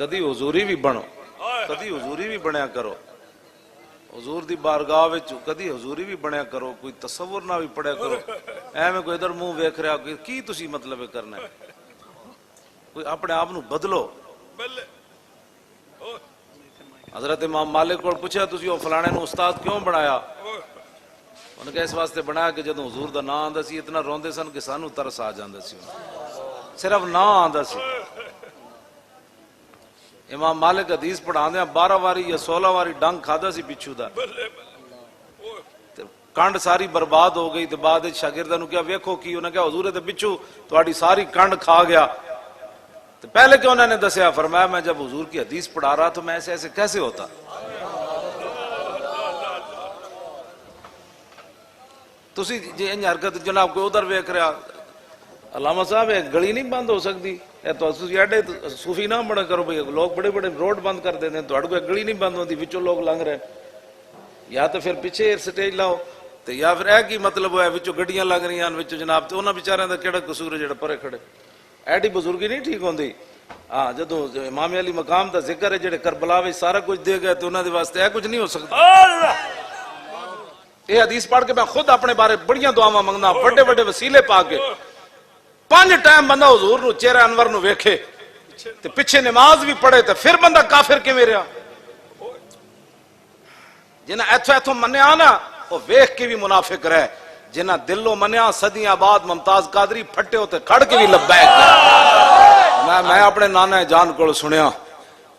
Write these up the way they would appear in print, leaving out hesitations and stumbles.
کدی حضوری بھی بنو، کدی حضوری بھی بنیا کرو، حضور دی بارگاہ وچ کدی حضوری بھی بنیا کرو، کوئی تصور نہ بھی پڑھیا کرو، ایویں کوئی ادھر منہ ویکھ رہا کی تسی مطلب کرنا ہے، کوئی اپنے آپ نو بدلو۔ حضرت امام مالک کو پوچھا تسی وہ فلانے نو استاد کیوں بنایا؟ انہوں نے کہا اس واسطے بنایا کہ جدوں حضور دا نام آندا سی اتنا روندے سن کہ سانو ترس آ جاندا سی، صرف نام آندا سی۔ امام مالک حدیث پڑھاندے 12 واری یا 16 واری ڈنگ کھادا سی پچھو دا، کنڈ ساری برباد ہو گئی، تے بعد شاگرداں نو کیا ویکھو کی، انہوں نے کہا حضور دے پچھو تہاڈی ساری کنڈ کھا گیا۔ تو پہلے کہ انہوں نے دسیا، فرمایا میں جب حضور کی حدیث پڑھا رہا تو میں ایسے ایسے کیسے ہوتا؟ تسی جی انج حرکت جناب کوئی ادھر ویکھ رہا، علامہ صاحب ایک گلی نہیں بند ہو سکتی، تسی ایڈے صوفی نہ بڑا کرو بھئی، لوگ بڑے بڑے روڈ بند کر دیتے ہیں، تہاڈے کوئی گلی نہیں بند ہوتی، وچوں لوگ لنگ رہے، یا تو پھر پیچھے سٹیج لاؤ، تے یا پھر اے کی مطلب ہے وچوں گڈیاں لگ رہی ہیں وچوں جناب، تے انہاں بیچاریاں دا کیڑا قصور ہے جڑا پرے کھڑے، ایڈی بزرگی نہیں ٹھیک ہوندی۔ ہاں جدوں امام علی مقام دا ذکر ہے جڑے کربلا وچ سارا کچھ دے گئے تے انہاں دے واسطے اے کچھ نہیں ہو سکتا۔ یہ حدیث پڑھ کے میں خود اپنے بارے بڑیاں دعاواں منگنا، بڑے بڑے وسیلے پا کے 5 ٹائم بندہ حضور نو چہرہ انور نو ویکھے تے پیچھے نماز بھی پڑھے تے پھر بندہ کافر کیویں رہا؟ جنہاں ایتھوں ایتھوں منیا نا وہ ویکھ کے بھی منافق رہے، جنہاں دلوں منیا صدیاں بعد ممتاز قادری پھٹے ہوتے کھڑ کے بھی لبیک۔ میں اپنے نانا جان کو سنیا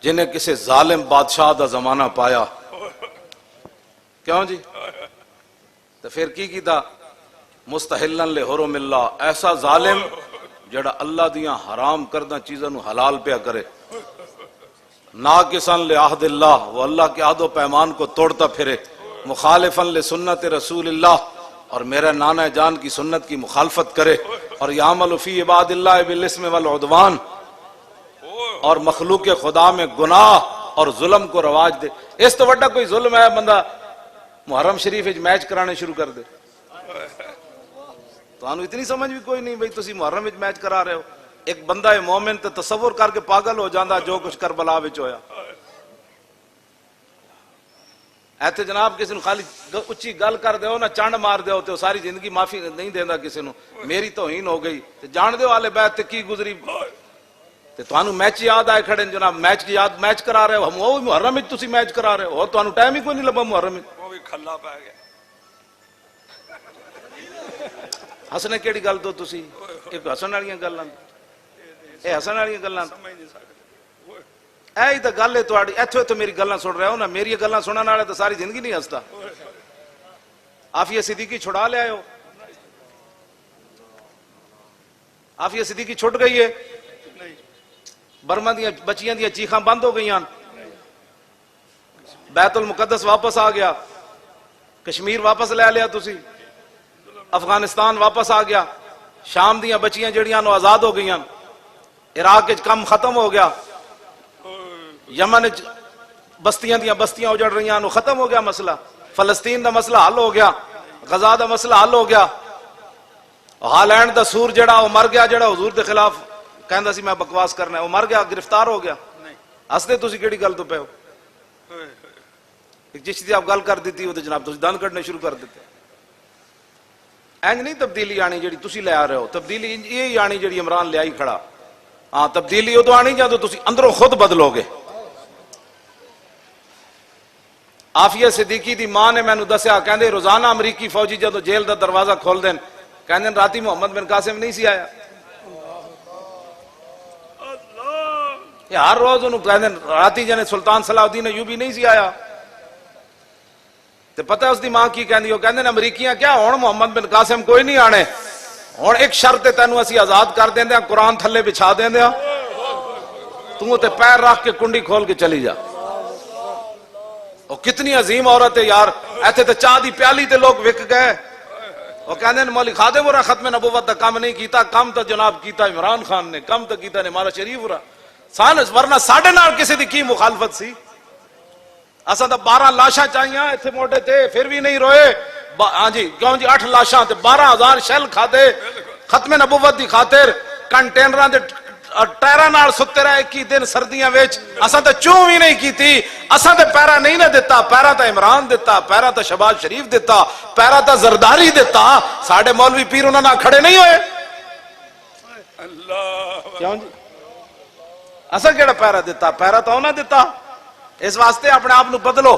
جنہیں کسی ظالم بادشاہ دا زمانہ پایا، کیوں جی؟ تو پھر کی کیتا؟ مستحلن لحرم اللہ، ایسا ظالم جڑا اللہ دیاں حرام کردہ چیزاں نو حلال پیا کرے، ناقصاً لعہد اللہ، وہ اللہ کے عہد و پیمان کو توڑتا پھرے، مخالفاً لسنت رسول اللہ، اور میرے نانا جان کی سنت کی مخالفت کرے، اور یعمل فی عباد اللہ بالاسم والعدوان، اور مخلوق خدا میں گناہ اور ظلم کو رواج دے۔ اس تو وڈا کوئی ظلم ہے بندہ محرم شریف میچ کرانے شروع کر دے؟ تو انہوں اتنی سمجھ بھی کوئی نہیں بھئی تسی محرم میچ کرا رہے ہو۔ ایک بندہ مومن تے تصور کر کے پاگل ہو جاندہ جو کچھ کربلا وچ ہویا۔ ایتھے جناب کسی نو خالی اچھی گل کر دیو نا، چانڈ مار دیو تے ساری زندگی معافی نہیں دیندا کسی نو، میری توہین ہو گئی تے جان دیو آلے بیت تے کی گزری، تے تانوں میچ یاد آئے کھڑے جناب، میچ کی یاد میچ کرا رہے ہو، ہم وہ محرم وچ تسی میچ کرا رہے ہو، اور تانوں ٹائم ہی کوئی نہیں لبا محرم وچ، وہ بھی کھلا پے گیا۔ ہسنے کیڑی گل تو تسی ایک ہسن والیاں گلاں، اے ہسن والیاں گلاں، اے ہی تے گل ہے تہاڈی، ایتھوں ایتھوں میری گلاں سن رہے ہو نا، میری گلاں سنن والے تے ساری زندگی نہیں ہسدا۔ عافیہ صدیقی چھڑا لے آئے ہو، عافیہ صدیقی چھٹ گئی ہے، برما دیا بچیاں دیا چیخاں بند ہو گئیاں، بیت المقدس واپس آ گیا، کشمیر واپس لے لیا تسی، افغانستان واپس آ گیا، شام دیا بچیاں جڑیاں نو آزاد ہو گئیاں، عراق وچ کم ختم ہو گیا، یمن بستیاں دیا بستیاں اجڑ رہیاں نو ختم ہو گیا مسئلہ، فلسطین دا مسئلہ حل ہو گیا، غزہ دا مسئلہ حل ہو گیا، ہالینڈ دا سور جڑا وہ مر گیا، جڑا حضور دے خلاف کہندا سی میں بکواس کرنا ہے، وہ مر گیا، گرفتار ہو گیا۔ ہستے تسی کیڑی گل تو پے ہو؟ ایک چشتی آپ گل کر دیتی ہو تو جناب تسی دند کڈنے شروع کر دیتے۔ اینج نہیں تبدیلی آنی جڑی تسی لے آ رہے ہو، تبدیلی یہی آنی جڑی عمران لے آئی کھڑا۔ ہاں تبدیلی ادو آنی جدوں تسی اندروں خود بدلو گے۔ عافیہ صدیقی دی ماں نے مینوں دسیا، کہندے روزانہ امریکی فوجی جدوں جیل دا دروازہ کھول دین، کہندے راتی محمد بن قاسم نہیں سی آیا، یہ ہر روز انہوں کہندے راتی جنے سلطان صلاح الدین ایوبی نہیں سی آیا۔ تو پتہ ہے اس دی ماں کی کہندی ہو، کہندے امریکیاں کیا ہون محمد بن قاسم کوئی نہیں آنے، ہون ایک شرط تینوں اسی آزاد کر دیندے ہیں، قرآن تھلے بچھا دیندے ہیں، تو تے پیر رکھ کے کنڈی کھول کے چلی جا۔ وہ کتنی عظیم عورت ہے یار، ایتھے تے چاہ دی پیالی تے لوگ وک گئے، وہ کہندے ہیں مولی خادم ورہ ختم نبوت دا کام نہیں کیتا، کام تا جناب کیتا عمران خان نے، کام تا کیتا نمارا شریف ورہ، ورنہ ساڑھے نال کسی دی کی مخالفت سی؟ اساں تا 12 لاشاں چاہیاں ایتھے موٹے تے پھر بھی نہیں روئے، ہاں جی کیوں جی 8 لاشاں تے 12,000 شیل کھا دے ختم نبوت دی خاطر، کنٹینراں دے ਟਾਇਰਾਂ ਨਾਲ ਸੁੱਤੇ ਰਹੇ 21 ਦਿਨ ਸਰਦੀਆਂ ਵਿੱਚ ਅਸਾਂ ਤਾਂ ਚੂੰ ਵੀ ਨਹੀਂ ਕੀਤੀ ਅਸਾਂ ਤੇ ਪੈਰਾ ਨਹੀਂ ਨਾ ਦਿੱਤਾ ਪੈਰਾ ਤਾਂ ਇਮਰਾਨ ਦਿੱਤਾ ਪੈਰਾ ਤਾਂ ਸ਼ਬਾਜ਼ ਸ਼ਰੀਫ ਦਿੱਤਾ ਪੈਰਾ ਤਾਂ ਜ਼ਰਦਾਰੀ ਦਿੱਤਾ ਸਾਡੇ ਮੌਲਵੀ ਪੀਰ ਉਹਨਾਂ ਨਾਲ ਖੜੇ ਨਹੀਂ ਹੋਏ ਕਿਉਂ ਜੀ ਅਸਾਂ ਕਿਹੜਾ ਪੈਰਾ ਦਿੱਤਾ ਪੈਰਾ ਤਾਂ ਉਹਨਾਂ ਦਿੱਤਾ ਇਸ ਵਾਸਤੇ ਆਪਣੇ ਆਪ ਨੂੰ ਬਦਲੋ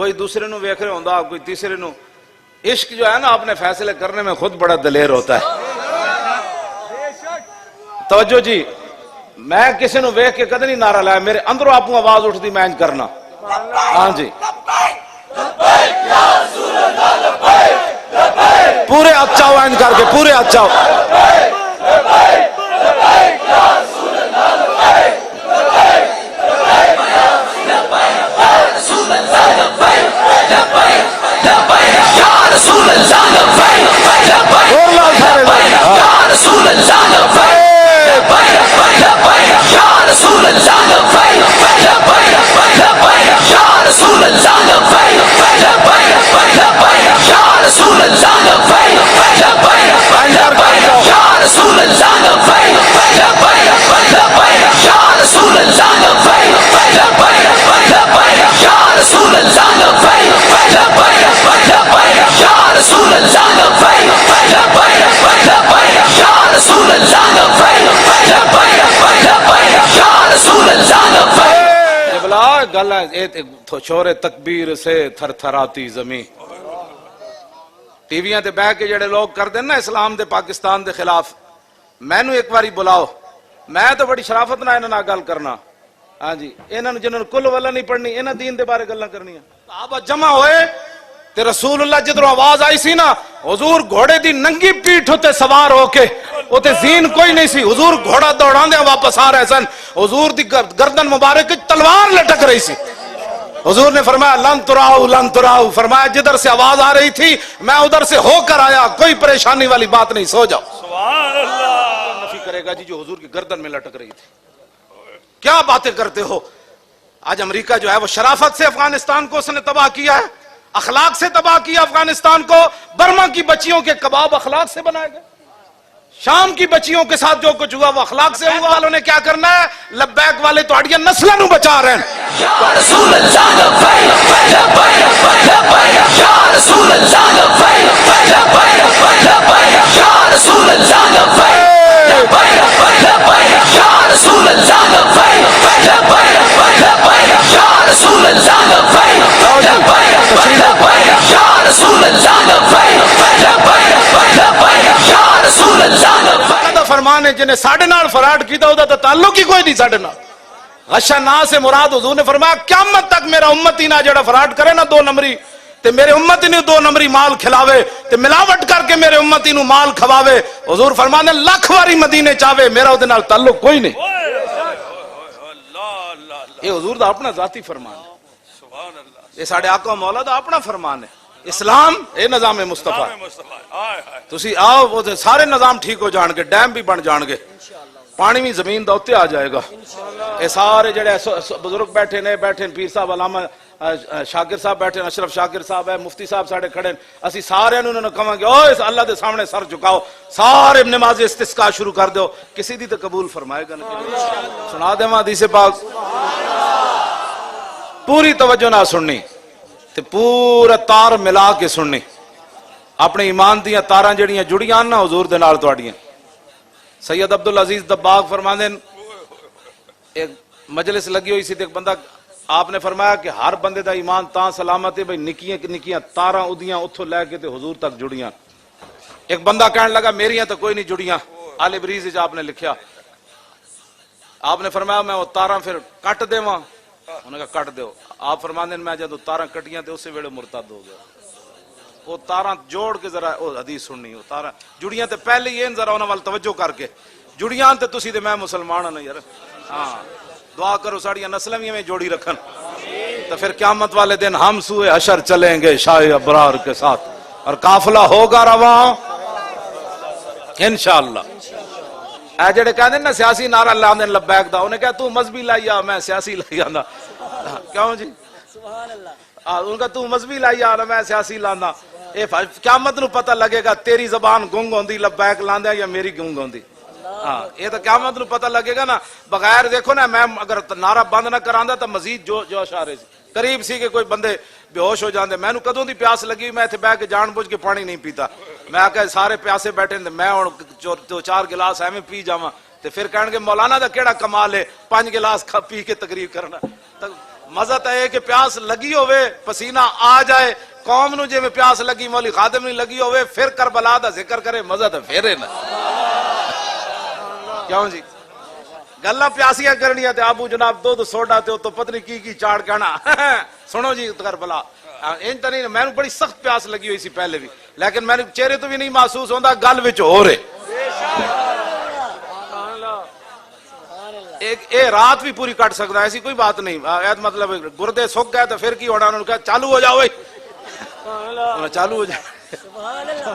کوئی دوسرے نو ویکھ رہے ہوندا، کوئی تیسرے نو. عشق جو ہے نا اپنے فیصلے کرنے میں خود بڑا دلیر ہوتا ہے. توجہ جی، میں کسی نو ویکھ کے کدے نہیں نعرہ لایا، میرے اندروں آپ کو آواز اٹھتی میں انج کرنا. ہاں جی، پورے اچاؤ انج کر کے، پورے اچاؤ. گل ہے شور تکبیر سے تھر تھراتی زمین. ٹی ویاں تے بیٹھ کے جڑے لوگ کردے نا اسلام دے پاکستان دے خلاف، مینوں ایک باری بلاؤ، میں تو بڑی شرافت نال انہاں نال گل کرنا. ہاں جی، انہاں نوں جنہاں نوں کل والا نہیں پڑھنی، انہاں دین دے بارے گلاں کرنیاں. صحابہ جمع ہوئے تے رسول اللہ جدوں آواز آئی سی نا، حضور گھوڑے دی ننگی پیٹھ تے سوار ہو کے، اوتے زین کوئی نہیں سی، حضور گھوڑا دوڑاندے واپس آ رہے سن، حضور دی گردن مبارک تلوار لٹک رہی سی. حضور نے فرمایا لن تراؤ لن تراؤ، فرمایا جدھر سے آواز آ رہی تھی میں ادھر سے ہو کر آیا، کوئی پریشانی والی بات نہیں، سو جاؤ. سبحان اللہ. نفی کرے گا جی جو حضور کی گردن میں لٹک رہی تھی. کیا باتیں کرتے ہو. آج امریکہ جو ہے وہ شرافت سے افغانستان کو اس نے تباہ کیا ہے، اخلاق سے تباہ کیا افغانستان کو. برما کی بچیوں کے کباب اخلاق سے بنائے گئے، شام کی بچیوں کے ساتھ جو کچھ ہوا وہ اخلاق سے ہوا. والوں نے کیا کرنا ہے، لبیک والے تو اڑیاں نسلوں نو بچا رہے ہیں. یا رسول اللہ یا رسول اللہ یا رسول فرمان ہے جنہیں ساڑھے نال فراڈ کیتا ہوتا تو تعلق ہی کوئی نہیں ساڑھے نال. غشہ نا سے مراد حضور نے فرمایا قیامت تک میرا امتی نہ جڑا فراڈ کرے نا دو نمبری تے میرے امتی نے دو نمبری مال کھلاوے تے ملاوٹ کر کے میرے امتی نو مال کھواوے. حضور فرمانے لاکھ واری مدینے چاہے میرا دے نال تعلق کوئی نہیں. یہ حضور دا اپنا ذاتی فرمان ہے، یہ ساڑھے آقا مولا دا اپنا فرمان ہے. اسلام اے نظام مصطفیٰ تسی آؤ وہ سارے نظام ٹھیک ہو جان گے، ڈیم بھی بن جان گے، پانی بھی زمین دا اتے آ جائے گا. اے سارے جڑے بزرگ بیٹھے نے، بیٹھے پیر صاحب علامہ شاکر صاحب بیٹھے، اشرف شاکر صاحب ہے، مفتی صاحب ساڑے کھڑے، اسی سارے انہوں نے کہا کہ اوہ اس اللہ دے سامنے سر جھکاؤ، سارے نماز استسقاء شروع کر دو، کسی دی تو قبول فرمائے گا. سنا دے ماں حدیث پاک، پوری توجہ نہ سننی تے پورا تار ملا کے سننی. اپنے ایمان دیاں تاراں جڑیاں جڑیاں نا حضور دے نال تواڈیاں. سید عبدالعزیز دباغ فرماندے ایک مجلس لگی ہوئی سی تے ایک بندہ، آپ نے فرمایا کہ ہر بندے دا ایمان تاں سلامت ہے بھئی نکیاں نکیاں تاراں اودیاں اتھوں لے کے تے حضور تک جڑیاں. ایک بندہ کہنے لگا میریاں تو کوئی نہیں جڑیاں. آل بریز وچ آپ نے لکھیا، آپ نے فرمایا میں وہ تاراں پھر کٹ دیواں، انہوں نے کہا کٹ دیو. آپ فرماندے میں جدوں تاراں کٹیاں تے اسی ویلے مرتد ہو گیا. وہ تاراں جوڑ کے ذرا وہ حدیث سننی، وہ تاراں جڑیاں تے پہلے یہ ذرا انہاں وال توجہ کر کے جڑیاں تے تسی تے میں مسلمان ہاں یار. ہاں دعا کرو ساڑیاں نسلاں وی میں جوڑی رکھن تو پھر قیامت والے دن ہم سوئے حشر چلیں گے شاہ ابرار کے ساتھ اور قافلہ ہوگا رواں انشاءاللہ. اے جڑے کہندے نا سیاسی نعرہ لاندے لبیک دا، انہیں کہا تو مذہبی لائی آ میں سیاسی لائی آندا. کیوں جی سبحان اللہ. ان کا تو مذہبی لائی آ میں سیاسی لاندا. اے قیامت نو پتہ لگے گا تیری زبان گنگ ہوندی لبیک لاندا یا میری گنگ ہوندی. ہاں یہ تو قیامت نو پتہ لگے گا نا. بغیر دیکھو نا میں اگر نعرہ بند نہ کراندا تو مزید جوش آ رہے سی. قریب سی کہ کوئی بندے بے ہوش ہو جاندے. میں نو کدوں دی پیاس لگی میں ایتھے بیٹھ کے جان بوجھ کے پانی نہیں پیتا. میں کہ سارے پیاسے بیٹھے تے میں ہن دو چار گلاس ایویں پی جاواں تے پھر کہن گے مولانا دا کیڑا کمال ہے 5 گلاس پی کے تقریر کرنا. مزہ تو ہے کہ پیاس لگی ہوئے پسینہ آ جائے قوم نو جے میں پیاس لگی مولی خادم نہیں لگی ہوئے پھر کربلا دا ذکر کرے مزہ تو پھیرے نا کیوں جی گلا پیاسیاں کرنیاں تے ابو جناب دو سوڈا تے تو پتنی کی چاڑ کہنا سنو جی کربلا ان تو نہیں میں بڑی سخت پیاس لگی ہوئی سی پہلے بھی لیکن میں چہرے تو بھی نہیں محسوس ہوندا گل وچ ہو رہے ایک رات بھی پوری کٹ سکتا ہے ایسی کوئی بات نہیں مطلب گردے سک گئے تو پھر کی ہونا انہوں نے کہا چالو ہو جاؤ چالو ہو جاؤ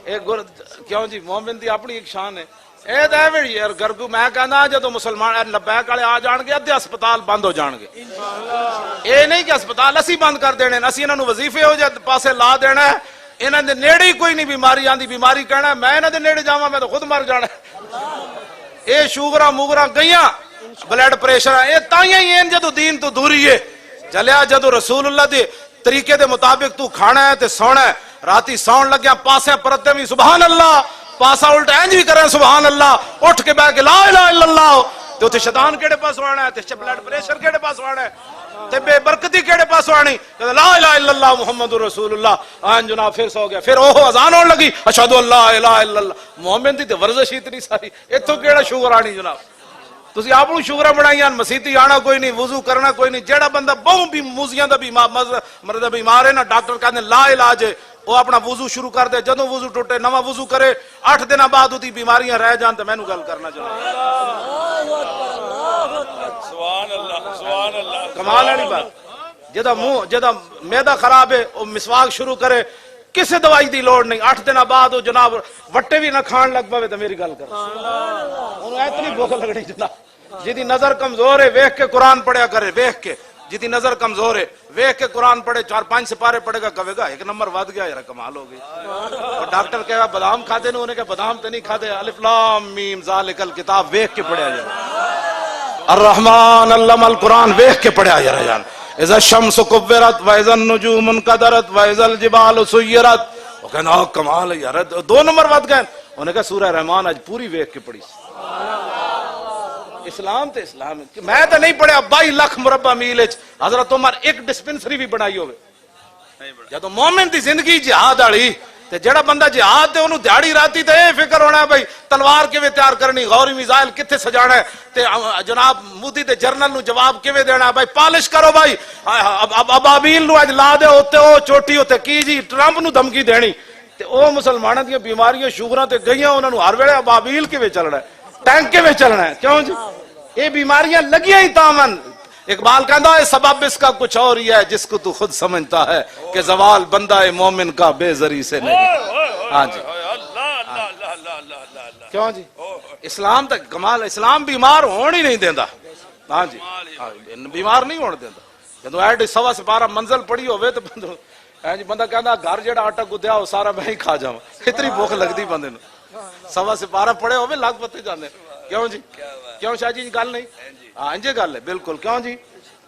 ایک کیوں جی مومن دی اپنی ایک شان ہے اے تے وی یار گرگو میں کہندا جدوں مسلمان لبیک والے آ جان گے ادھے ہسپتال بند ہو جان گے اے نہیں کہ ہسپتال اسی بند کر دینے اسی انہاں نوں وظیفے ہو جائے پاسے لا دینا ہے انہاں دے نیڑے ہی کوئی نہیں بیماری آندی بیماری کہنا میں انہاں دے نیڑے جاواں میں تو خود مر جانا اے شوگرا موگرا گئیاں بلڈ پریشر اے تائیں ہی ہیں جدو دین تو دوری ہے چلیا جدو رسول اللہ دے طریقے دے مطابق تو کھانا ہے تے سونا ہے راتی سون لگیا پاسے پرتے بھی سبحان اللہ پاسا الٹا اینج بھی کریں سبحان اللہ اٹھ کے بیٹھ کے لا الہ الا اللہ تے اوتھے شیطان کیڑے پاس آنا ہے تے بلڈ پریشر کیڑے پاس آنا ہے تے بے برکتی کیڑے پاس آنی لا الہ الا اللہ محمد رسول اللہ آن جناب پھر سو گیا پھر اوہ اذان ہونے لگی اشہدو اللہ الہ الا اللہ مومن دی تے ورزش اتنی ساری ایتھوں کیڑا شوگر آنی جناب تسی آپ شوگرا بنائیاں مسیتی آنا کوئی نہیں وضو کرنا کوئی نہیں جیڑا بندہ بہوں بھی موزیاں دا مرد بیمار ہے نا ڈاکٹر کہتے ہیں لا علاج ہے وہ اپنا وضو شروع کر دے جدوں وضو ٹوٹے نواں وضو کرے 8 دن بعد اودی بیماریاں رہ جان تے مینوں گل کرنا چاہیے سبحان اللہ سبحان اللہ کمال والی بات جدا منہ جدا معدہ خراب ہے وہ مسواک شروع کرے کسی دوائی دی لوڑ نہیں 8 دن بعد وہ جناب وٹے بھی نہ کھان لگ پے تے میری گل کر انہوں اتنی بھوک لگنی جناب جدی نظر کمزور ہے ویکھ کے قرآن پڑھیا کرے ویکھ کے جدی نظر کمزور ہے ویکھ کے قرآن پڑھے 4-5 سپارے پڑھے گا کہے گا 1 نمبر ود گیا یار کمال ہو گئی اور ڈاکٹر کہے گا بادام کھاتے نے انہیں کہ بادام تے نہیں کھاتے الف لام میم ذالک الکتاب ویکھ کے پڑھیا جائے الرحمن علم القرآن ویکھ کے پڑھیا جائے اذا الشمس کورت واذا النجوم انقدرت واذا الجبال سیرت وہ کہنا کمال ہے یار 2 نمبر ود گئے انہیں کہا سورہ رحمان آج پوری ویکھ کے پڑھی اسلام تے اسلام ہے میں تو نہیں پڑھیا 22 لاکھ مربع میل حضرت عمر ایک ڈسپنسری بھی بنائی ہوئے جدو مومن دی زندگی جہاد والی تے جڑا بندہ جہاد دے انہوں دیہڑی راتی تے فکر ہونا ہے بھائی تلوار کیویں تیار کرنی غوری میزائل کتھے سجانا ہے تے جناب مودی تے جرنل نو جواب کیویں دینا ہے بھائی پالش کرو بھائی ابابیل نو اج لا دے اوتے او چوٹی اوتے کی جی ٹرمپ نو دھمکی دینی تے او مسلماناں دی بیماریاں شوگراں تے گئیاں انہاں نو ہر ویلے ابابیل کیویں چلنا ہے ٹینک کیویں چلنا ہے کیوں جی یہ بیماریاں لگیاں ہی تامن اقبال کہتا ہے سبب اس کا کچھ اور ہی ہے جس کو تو خود سمجھتا ہے کہ زوال بندہ مومن کا بے زری سے نہیں ہاں جی کیوں جی اسلام تک کمال اسلام بیمار ہون ہی نہیں دینا ہاں جی بیمار نہیں ہونے دینا جدو ایڈ 112 منزل پڑی ہوئے تو بندہ کہتا گھر جڑا آٹا گدیا وہ سارا میں ہی کھا جاؤں اتنی بھوک لگتی بندے نو 112 پڑے ہوئے لگ پتے جانے کیوں جی کیوں شاہ جی گل نہیں ہاں انجے گل ہے بالکل کیوں جی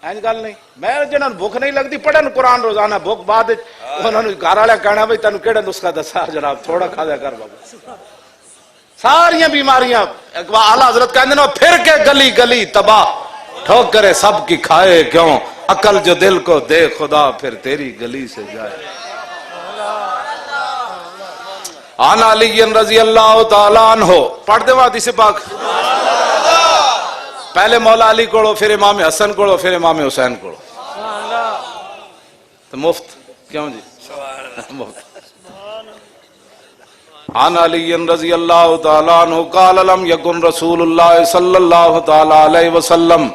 این گل نہیں میں جنہاں بھوک نہیں لگتی پڑھن قرآن روزانہ بھوک بعد انہوں نے گھر والے کہنا بھائی تینوں کیڑا نسخہ دسا جناب تھوڑا کھا دیا کر بابا ساریاں بیماریاں اعلیٰ حضرت کہتے ہیں پھر کے گلی گلی تباہ ٹھوک کرے سب کی کھائے کیوں عقل جو دل کو دے خدا پھر تیری گلی سے جائے عن علی رضی اللہ تعالیٰ عنہ پڑھ دے حدیث پاک پہلے مولا علی کوڑو پھر امام حسن کوڑو پھر امام حسین کوڑو تو مفت کیوں جی مفت عن علی رضی اللہ تعالیٰ عنہ قال لم یکن رسول اللہ صلی اللہ تعالیٰ علیہ وسلم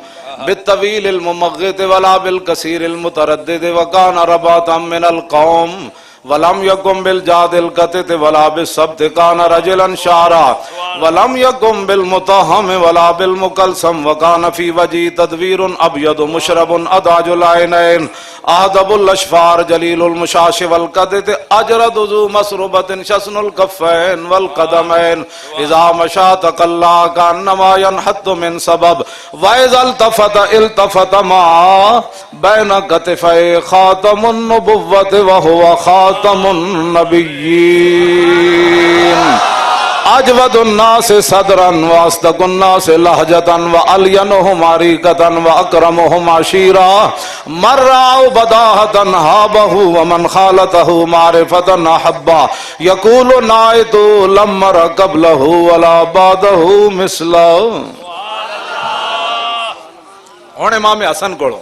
بالطویل الممغت ولا بالکثیر المتردد وکان رباتا من القوم ولم يكن بالجاد القتت ولا بالسبت كان رجلا شعرا ولم يكن بالمطهم ولا بالمكلسم وكان في وجهه تدوير ابيض مشرب اداج العينين اهدب الاشفار جليل المشاش والقدت اجرد ذو مسربة شسن الكفين والقدمين اذا مشى تقلع كانما ينحط من سبب واذا التفت ما بين كتفي خاتم النبوة وهو خاتم النبیین اجود الناس صدرا واصدق الناس لہجتا والینہم عریقتا واکرمہم عشیرا من رأوا بداہتا ہابہ ومن خالتہ معرفتا احبا یقول نائت لم مر قبلہ ولا بعدہ مثلہ. ہوں امام حسن کو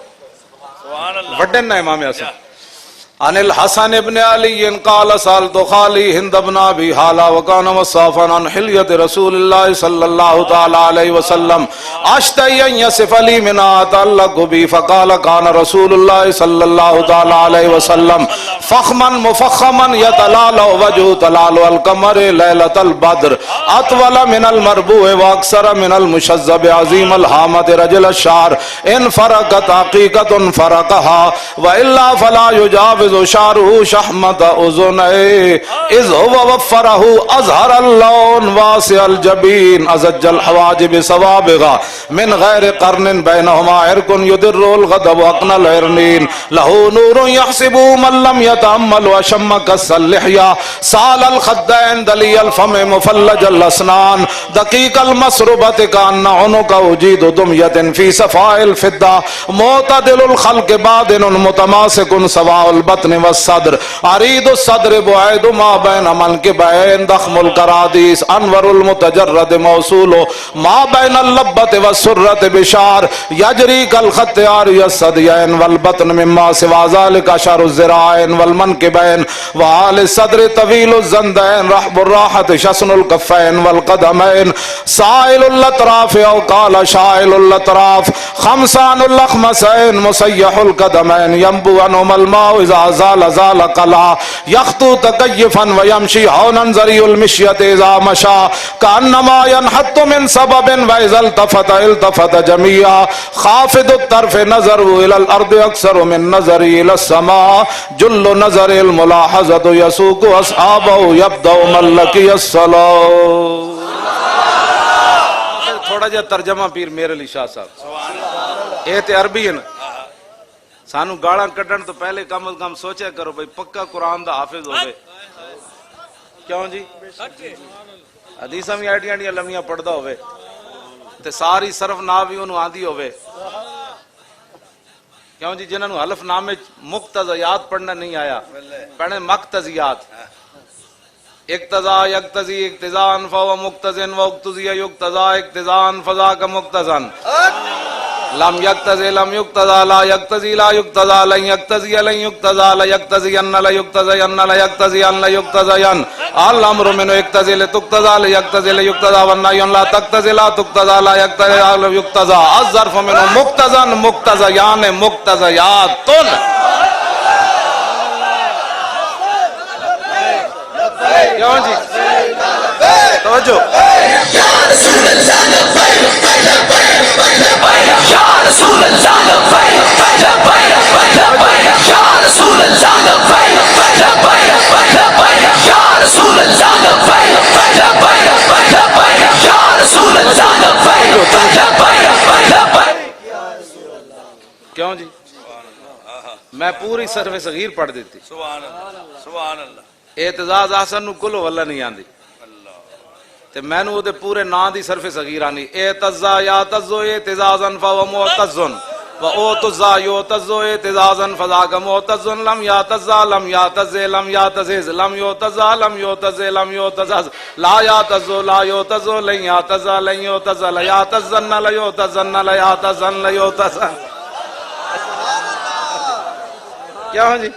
وڈن نا امام حسن عن الحسن ابن علی قال سألت خالی ہند ابن ابی حالہ وکان وصافا عن حلیت رسول اللہ صلی اللہ تعالی علیہ وسلم اشتہی ان یصف لی من اتعلق بی فقال کان رسول اللہ صلی اللہ تعالی علیہ وسلم فخما مفخما یتلال وجہ تلال القمر لیلۃ البدر اطول من المربوع واکثر من المشذب عظیم الحامت رجل الشعر ان فرقت حقیقت فرقها والا فلا یجاوز شعره شحمت اذنه اذ هو وفره اظهر اللون واسع الجبين ازج الحواجب سوابغا من غير قرن بينهما عرق يدر الغضب اقنى العرنين له نور يحسب من لم يتأمل وشم كس اللحية سال الخدين دلي الفم مفلج الاسنان دقيق المسربة كأن عنق وجيد دمية في صفاء الفضة معتدل الخلق بادن متماسك سواء البطن والصدر عريض الصدر بعيد ما بين منكبين ضخم الكراديس انور المتجرد موصول ما بين اللبة والسرة بشار يجري كالخط عاري الصديين والبطن مما سوى ذلك اشار الذراعين والمنكبين وعال الصدر طويل الزندين رحب الراحة شسن الكفين والقدمين سائل الاطراف او قال شائل الاطراف خمسان اللخمسين مسيح القدمين ينبو عنهما الماء اذا زال زال قلع يخطو تكيفا ويمشي هونا زري المشية اذا مشى كأنما ينحط من سبب واذا التفت التفت جميعا خافض الطرف نظر الى الارض اكثر من نظر الى السماء جل نظر الملاحظة يسوق اصحابه يبدأ من لقي الصلاة. تھوڑا جا ترجمہ پیر میر علی شاہ صاحب یہ تے عربی ہے نا سانو گاڑاں کڈن تو پہلے کم از کم سوچا کرو بھئی پکا قرآن دا حافظ ہوئے کیوں جی حدیثہ میں ایڈیاں لمیاں پڑھدا ہوئے تے ساری صرف ناوی انہوں آندھی ہوئے کیوں جی جنہوں نے حلف نامے مقتضیات پڑھنا نہیں آیا پڑھنے مقتضیات اقتضا یقتضی اقتضان فهو مقتضن واقتضی یقتضا اقتضان فذاک مقتضن لم یقتضی لم یقتضا لا یقتضی لا یقتضا لن یقتضی لن یقتضا لا یقتضی ان لا یقتضی ان لا یقتضی ان لا یقتضی ان الامر منه یقتضی لتقتضا لا یقتضی لیقتضا والنهی لا تقتضی لا تقتضا لا یقتضی لا یقتضا الظرف منه مقتضن مقتضیان مقتضیات کیوں جی توجہ یا رسول اللہ یا رسول اللہ یا رسول اللہ یا رسول اللہ. کیوں جی میں پوری صرف صغیر پڑھ دیتی سبحان اللہ سبحان اللہ اعتزاز حسن نو کلو واللہ نہیں آندی تے میں نو دے پورے نا دی صرف صغیر آنی اعتزا یا تزو اعتزازن فو معتزن و اوتزا یوتزو اعتزازن فذاک معتزن لم یاتزا لم یاتزے لم یاتزیز لم یوتزا لم یوتزے لم یوتزاز لا یاتزو لا یوتزو لن یاتزا لن یوتزا لیاتزن لیوتزن لیاتزن لیوتزن. کیا ہوں جی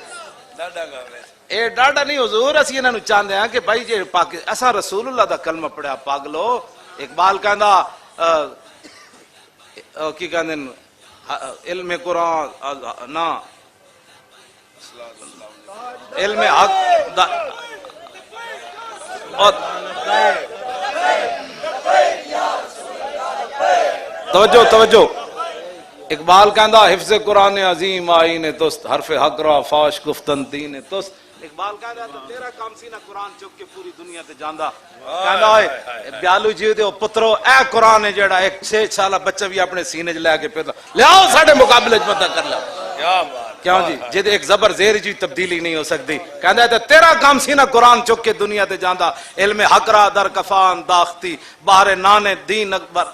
اے ڈاڈا نہیں حضور اسی انہاں نو چاہندے ہیں کہ بھائی جے پاک اساں رسول اللہ دا کلمہ پڑھیا پاگلو. اقبال کہندا کی کہندے علم قرآن نا علم حق دا توجہ توجہ اقبال کہندا حفظ قرآن عظیم آئین توست حرف حق را فاش گفتن دین توست. اقبال کہندا تو تیرا کام سی نا قرآن چک کے پوری دنیا تے جاندا کہندا اے بیالو جی دے پترو اے قرآن ہے جڑا ایک 6 سالہ بچہ بھی اپنے سینے چ لے کے پھر لے آؤ ساڈے مقابلے وچ متا کر لو. کیا بات کیوں جی جد ایک زبر زیر جی تبدیلی نہیں ہو سکتی. کہندا ہے تیرا کام سی نا قرآن چک کے دنیا تے جاندا. علم حق را در کفان داختی باہر نانے دین اکبر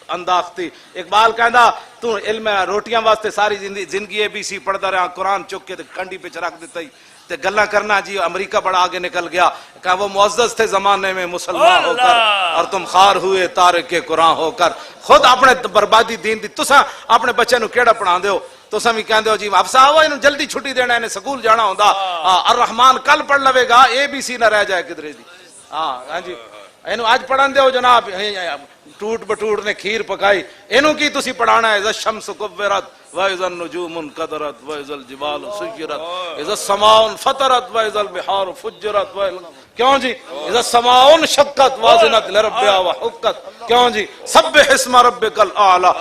انداختی. اقبال کہندا تو علم روٹیاں واسطے ساری زندگی اے بی سی پڑھدا رہا, قرآن چک کے کنڈی پہ رکھ دیتا ہی تے گلا کرنا جی امریکہ بڑا آگے نکل گیا. کہا وہ معزز تھے زمانے میں مسلمان ہو کر اور تم خار ہوئے تارک قرآن ہو کر. خود اپنے بربادی دین دی تساں اپنے بچے نو کیڑا پڑھا دیو. تساں بھی کہندے ہو جی افسا ہو انہوں جلدی چھٹی دینا, انہیں سکول جانا ہوندا. الرحمان کل پڑھ لوے گا اے بی سی نہ رہ جائے کدرے دی. ہاں جی اینو آج پڑھان دیو جناب ٹوٹ بٹوٹ نے کھیر پکائی. اینو کی تسی پڑھانا ہے اذا الشمس کورت واذا النجوم انقدرت واذا الجبال سيرت اذا السماء فطرت واذا البحار فجرت. کیوں جی اذا السماء انشقت وازنت لربها وحقت. کیوں جی سبح اسم ربک الاعلی.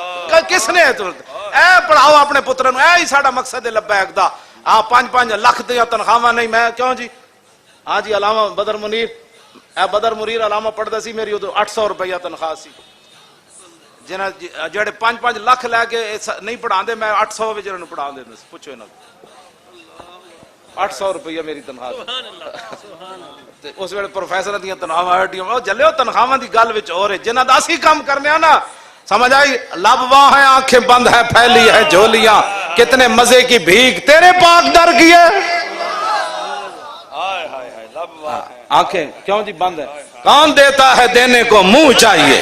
کس نے اے پڑھاؤ اپنے پتر نو, اے ہی ساڈا مقصد ہے لبیک دا. 5-5 لاکھ دیاں تنخواہاں نہیں میں کیوں جی. ہاں جی علامہ بدر منیر بدر منیر علامہ پڑھدا سی, میری ادو 800 روپیہ تنخواہ سی. جنہ جڑے 5-5 لاکھ لے کے نہیں پڑھا دے, میں 800 وچ انہاں نوں پڑھا دیندا سی. پوچھو انہاں 800 روپیہ میری تنخواہ. تے اس ویلے پروفیسر دیاں تنخواہاں ہٹیاں او جلے تنخواہاں دی گل وچ اور ہے جنہاں دا اسی کام کرنے آ نا. سمجھ آئی لب واہ ہے آنکھیں بند ہے پھیلی ہے جھولیاں, کتنے مزے کی بھیک تیرے پاک در کی ہے. آنکھیں کیوں جی بند ہے, کون دیتا ہے دینے کو منہ چاہیے.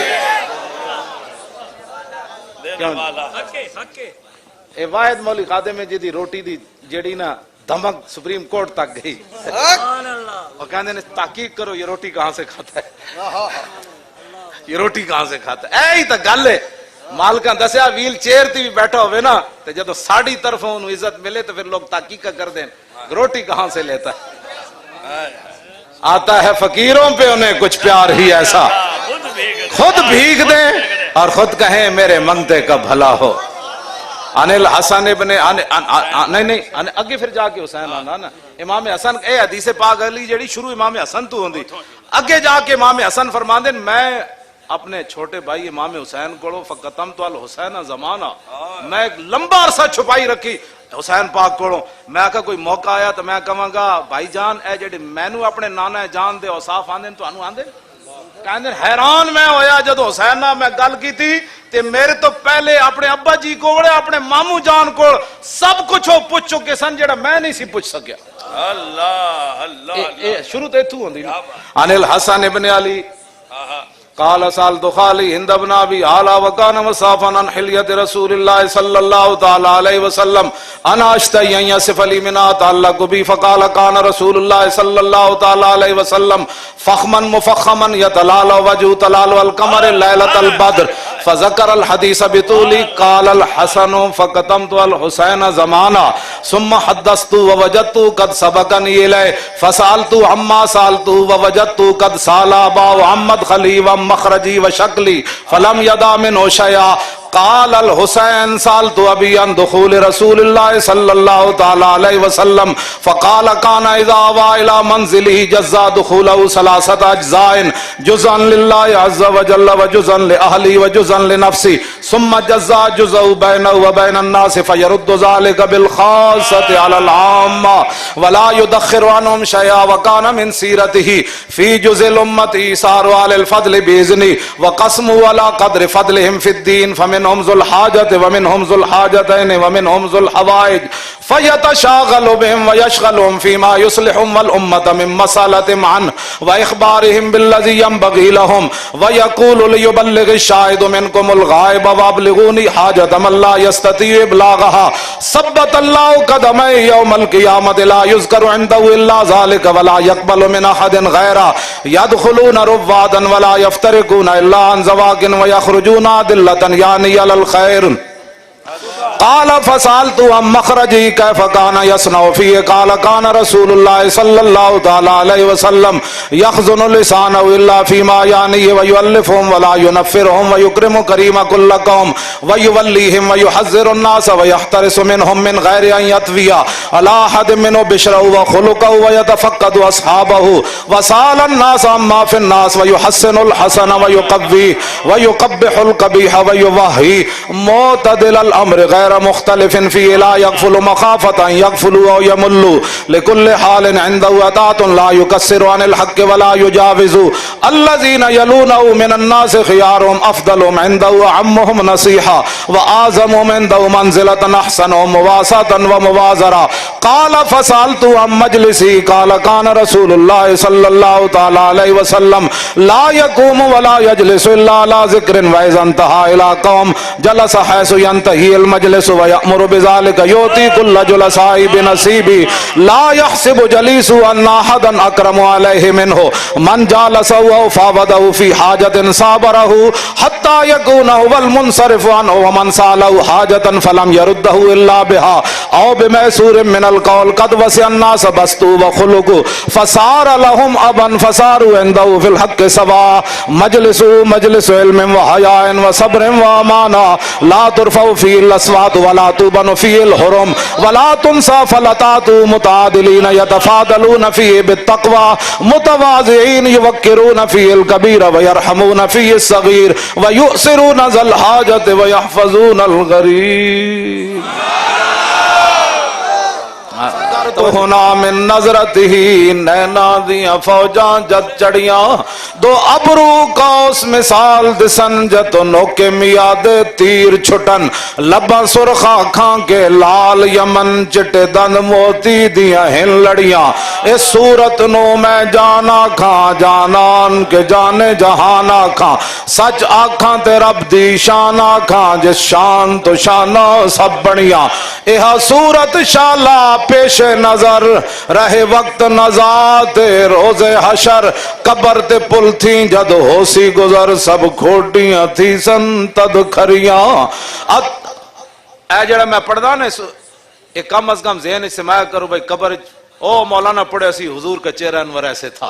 اے واحد مولی خادم ہے جی روٹی دی جڑی نا دھمک سپریم کورٹ تک گئی. اور کہنے نے تحقیق کرو یہ روٹی کہاں سے کھاتا ہے, یہ روٹی کہاں سے کھاتا ہے. اے ہی تا گل ہے. مالکاں دسیا ویل چیئر تی بھی بیٹھا ہوئے نا تے جدو ساڑی طرفوں انہوں عزت ملے تو پھر لوگ تحقیق کر دیں روٹی کہاں سے لیتا ہے. آتا ہے فقیروں پہ انہیں کچھ پیار ہی ایسا, خود بھیگ دیں اور خود کہیں میرے منگتے کا بھلا ہو. انل حسن ابن نہیں اگے پھر جا کے حسین آنا نا. امام حسن اے حدیث پاک علی جڑی شروع امام حسن تو ہوندی, اگے جا کے امام حسن فرماندے میں اپنے چھوٹے بھائی امام حسین کو فقتمت الحسین زمانہ, میں ایک لمبا عرصہ چھپائی رکھی حسین پاک کو. میں کہا کوئی موقع آیا تو میں کہاں گا بھائی جان اے جڑے مینو اپنے نانا جان دے اوصاف آندے تو انو آندے. کہندے حیران میں ہویا جدو حسین نہ میں گل کی تھی تے میرے تو پہلے اپنے ابا جی کو اپنے مامو جان کو سب کچھ وہ پوچھ چکے سن جڑا میں نہیں سی پوچھ سکیا. اللہ اللہ شروع تے تو ہوندی ان الحسن ابن علی قال سالت خالی ہند بن ابی اعلی وکان مصافا عن حلیۃ رسول اللہ صلی اللہ تعالی علیہ وسلم انا اشتہی ان یصف لی من تعلق بی فقال کان رسول اللہ صلی اللہ تعالی علیہ وسلم فخما مفخما یتلال وجه تلال القمر لیلۃ البدر فذكر الحديث بطول. قال الحسن فكتمت الحسين زمانا ثم حدثت ووجدت قد سبقني اليه فسالت عما سالت ووجدت قد سال ابا وعمد خلي ومخرجي وشكلي فلم يدع منه شيئا. قال الحسين سالت ابي عن دخول رسول الله صلى الله تعالى عليه وسلم فقال كان اذا اوى الى منزله جزا دخوله 3 اجزاء جزءا لله عز وجل وجزءا لاهله وجزءا لنفسه ثم جزا جزء بينه وبين الناس فيرد ذلك بالخاصة على العامة ولا يدخر عنهم شيئا. وكان من سيرته في جزء الامة ايثار على الفضل باذنه وقسم على قدر فضلهم في الدين فمنهم ذو الحاجة ومنهم ذو الحاجتين ومنهم ذو الحوائج فيتشاغل بهم ويشغلهم فيما يصلحهم والأمة من مسألة عنه وإخبارهم بالذي ينبغي لهم ويقول ليبلغ الشاهد منكم الغائب وابلغوني حاجة من لا يستطيع إبلاغها. ثبت الله قدمي يوم القيامة لا يذكر عنده إلا ذلك ولا يقبل من أحد غيره يدخلون روادا ولا يفترقون إلا عن زواج ويخرجون أدلة يعني على الخير. قال فسألت عن مخرجي كيف كان يصنع فيه قال كان رسول الله صلى الله تعالى عليه وسلم يخزن لسانه إلا فيما يعنيه ويؤلفهم ولا ينفرهم ويكرم كريم كل قوم ويوليهم ويحذر الناس ويحترس منهم من غير أن يطوي على أحد منه بشره وخلقه ويتفقد أصحابه وسال الناس عما في الناس ويحسن الحسن ويقبح القبيح ويوهي معتدل الأمر الامر غیر مختلف فی لا یغفل مخافۃ ان یغفلوا او یملوا لکل حال عنده ادات لا یکسر عن الحق ولا یجاوز الذین یلونه من الناس خیارهم افضلهم عنده وعمهم نصیحا واعظمهم عنده منزلۃ احسنهم مواساة وموازرہ قال فسألت عن مجلسی قال كان رسول اللہ صلی اللہ تعالی علیہ وسلم لا يقوم ولا يجلس الا على ذکر واذا انتهى الى قوم جلس حيث ينتهي المجلس ويأمر بذلك يؤتي كل جلساء بنصيبه لا يحسب جليس ان احدا اكرم عليه منه من جالسه او فاوضه في حاجة صابره حتى يكون هو المنصرف عنه ومن سأله حاجة فلم يرده الا بها او بميسور من القول قد وسع الناس بسطوا وخلقوا فصار لهم ابا فصاروا عنده في الحق سواء مجلس علم وحياء وصبر وامانة لا ترفع فيه الاصوات ولا تبن فيه الحرم ولا تنسى فلتات متعادلين يتفاضلون فيه بالتقوى متواضعين يوقرون فيه الكبير ويرحمون فيه الصغير ويؤثرون ذا الحاجة ويحفظون الغريب تو ہونا من نظرت ہی نینا دیاں فوجاں جد چڑیاں دو ابرو کا اس مثال دسن جتو نوکے میاد تیر چھٹن لباں سرخا کھاں کے لال یمن چٹے دن موتی دیاں ہن لڑیاں اس صورت نو میں جانا کھاں جانان کے جانے جہانا کھاں سچ آکھاں تے رب دی شانا کھاں جس شان تو شانہ سب بڑیاں ایہا صورت شالا پیش نظر رہے وقت نزات روز حشر قبر تے پل تھی جد ہوسی گزر سب کھوٹیاں تھی سن تد کھریاں اے جڑا میں پڑھدا نا ایک کم از کم ذہن استعمال کرو بھائی قبر او مولانا پڑھے اسی حضور کا چہرہ انور ایسے تھا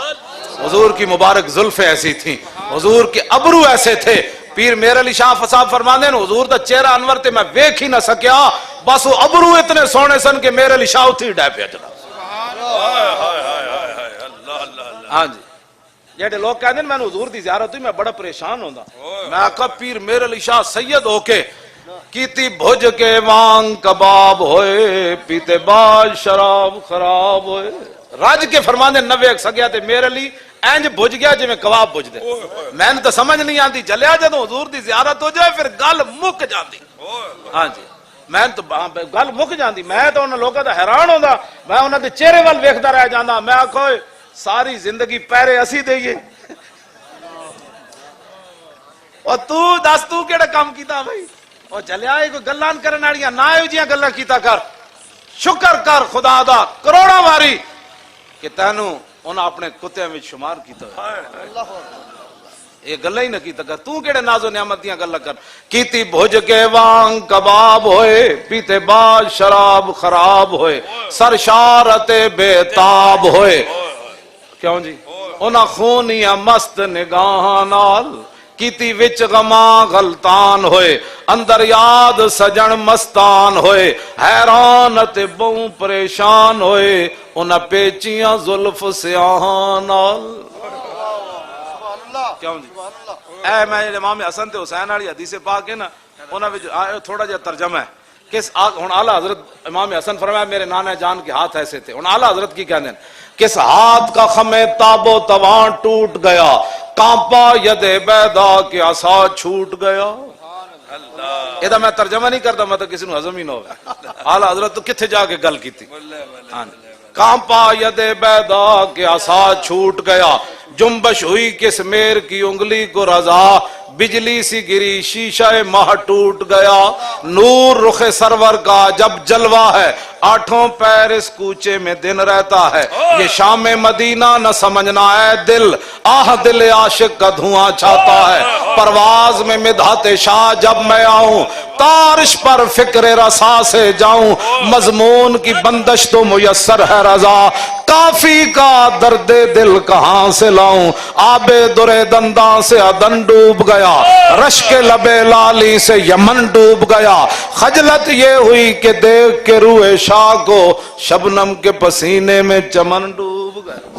حضور کی مبارک زلفیں ایسی تھیں حضور کے ابرو ایسے تھے پیر میر علی شاہ فصاحب فرماندے ہیں حضور دا چہرہ انور تے میں ویکھ ہی نہ سکیا بس وہ ابرو اتنے سونے سن کہ میر علی شاہ اتھی ڈے پیا جناب ہاں جی جیڑے لوگ کہندے ہیں میں حضور دی زیارت ہوئی میں بڑا پریشان ہوندا میں آقا پیر میر علی شاہ سید ہو کے کیتی بھج کے وانگ کباب ہوئے پیتے باز شراب خراب ہوئے راج کے فرماندے نوے ایک سگیا تے میر علی اینج بھج گیا جی میں کباب بھج دے میں نے تو سمجھ نہیں آتی جلیا جدوں حضور دی زیارت ہو جائے پھر گل مک جاندی ہاں جی میں تو گل مک جاندی میں تو انہاں لوگاں دا حیران ہوندا میں انہاں دے چہرے ول ویکھدا رہ جاندا میں آکھو ساری زندگی پیرے اسی دئیے اور تو دس تو کیڑا کام کیتا بھائی اور چلیا کوئی گلان کرن والیاں نہ ایو جیاں گلاں کیتا کر شکر کر خدا دا کروڑاں واری کہ تینوں انہاں اپنے کتےاں وچ شمار کیتا یہ گلہ ہی نہ کیتا کر تو کیڑے ناز و نعمت دیاں گلاں کر کیتی بھج کے وانگ کباب ہوئے پیتے باز شراب خراب ہوئے سرشارت بے تاب ہوئے کیوں جی انہاں خونیاں مست نگاہاں نال کیتی وچ غماں غلطان ہوئے اندر یاد سجن مستان ہوئے حیران تے بہوں پریشان ہوئے انہاں پیچیاں زلف سیاہاں نال کیوں جی اے میں امام حسن تے حسین والی حدیث پاک ہے نا انہاں وچ تھوڑا جہا ترجمہ ہے کس ہن اعلیٰ حضرت امام حسن فرمایا میرے نانا جان کے ہاتھ ایسے تھے ہن اعلیٰ حضرت کی کہندے ہیں کس ہاتھ کا خمِ تاب و توان ٹوٹ گیا کانپا ید بیدا کے عصا چھوٹ گیا یہ میں ترجمہ نہیں کرتا میں تو کسی نو ہضم ہی نہ ہوگا اعلیٰ حضرت تو کتھے جا کے گل کی تھی کانپا ید بیدا کے عصا چھوٹ گیا جنبش ہوئی کس میر کی انگلی کو رضا بجلی سی گری شیشہ ماہ ٹوٹ گیا نور رخ سرور کا جب جلوہ ہے آٹھوں پیر اس کوچے میں دن رہتا ہے یہ شام مدینہ نہ سمجھنا ہے دل آہ دل عاشق کا دھواں چھاتا ہے پرواز میں مدحت شاہ جب میں آؤں تارش پر فکر رسا سے جاؤں مضمون کی بندش تو میسر ہے رضا کافی کا درد دل کہاں سے لاؤں آب درے دنداں سے ادن ڈوب گیا رشک لبے لالی سے یمن ڈوب گیا خجلت یہ ہوئی کہ دیکھ کے روح شاہ کو شبنم کے پسینے میں چمن ڈوب گیا